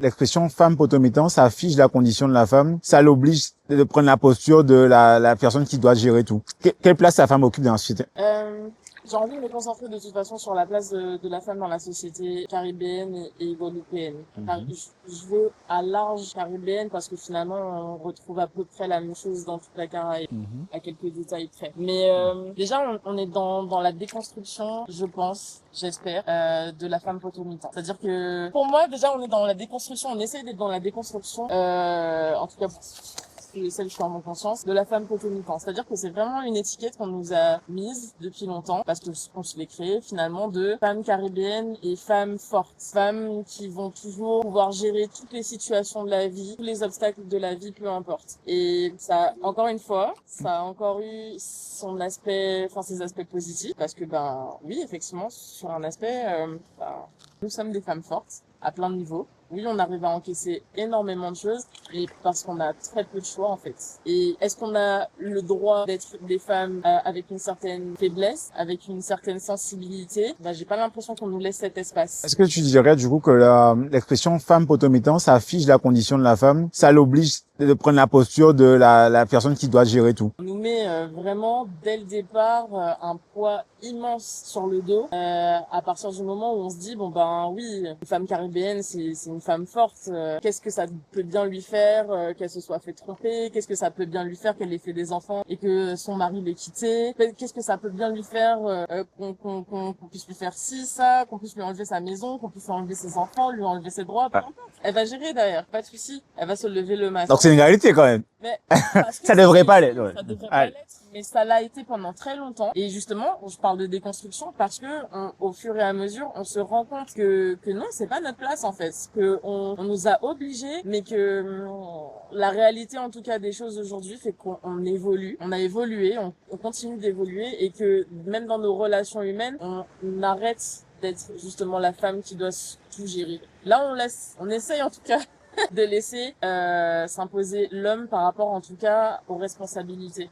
L'expression femme potomitan, ça affiche la condition de la femme, ça l'oblige de prendre la posture de la personne qui doit gérer tout. Quelle place la femme occupe dans la société? J'ai envie de me concentrer de toute façon sur la place de la femme dans la société caribéenne et guadeloupéenne. Enfin, je veux à large caribéenne parce que finalement on retrouve à peu près la même chose dans toute la Caraïbe, à quelques détails près. Mais déjà on est dans la déconstruction, je pense, j'espère, de la femme potomitan. C'est-à-dire que pour moi déjà on est dans la déconstruction, on essaie d'être dans la déconstruction, en tout cas celle qui est en mon conscience, de la femme potomitan. C'est-à-dire que c'est vraiment une étiquette qu'on nous a mise depuis longtemps, parce que on se l'est créée finalement, de femmes caribéennes et femmes fortes. Femmes qui vont toujours pouvoir gérer toutes les situations de la vie, tous les obstacles de la vie, peu importe. Et ça, encore une fois, ça a encore eu son aspect, enfin ses aspects positifs, parce que oui, effectivement, sur un aspect, nous sommes des femmes fortes, à plein de niveaux. Oui, on arrive à encaisser énormément de choses, mais parce qu'on a très peu de choix, en fait. Et est-ce qu'on a le droit d'être des femmes avec une certaine faiblesse, avec une certaine sensibilité? J'ai pas l'impression qu'on nous laisse cet espace. Est-ce que tu dirais du coup que l'expression femme potomitan, ça affiche la condition de la femme, ça l'oblige de prendre la posture de la personne qui doit gérer tout? On nous met vraiment, dès le départ, un poids immense sur le dos, à partir du moment où on se dit, oui, une femme caribéenne, c'est une femme forte, qu'est-ce que ça peut bien lui faire qu'elle se soit fait tromper, qu'est-ce que ça peut bien lui faire qu'elle ait fait des enfants et que son mari l'ait quittée, qu'est-ce que ça peut bien lui faire qu'on puisse lui faire ci, ça, qu'on puisse lui enlever sa maison, qu'on puisse lui enlever ses enfants, lui enlever ses droits, peu importe. Elle va gérer derrière, pas de souci, elle va se lever le matin. Donc c'est une réalité quand même. Mais parce que Ça devrait pas l'être. Ouais. ça devrait pas l'être, mais ça l'a été pendant très longtemps. Et justement, je parle de déconstruction parce que au fur et à mesure, on se rend compte que non, c'est pas notre place en fait, que on nous a obligés, mais que la réalité en tout cas des choses aujourd'hui fait qu'on évolue, on a évolué, on continue d'évoluer et que même dans nos relations humaines, on arrête d'être justement la femme qui doit tout gérer. Là, on essaye en tout cas de laisser s'imposer l'homme par rapport en tout cas aux responsabilités.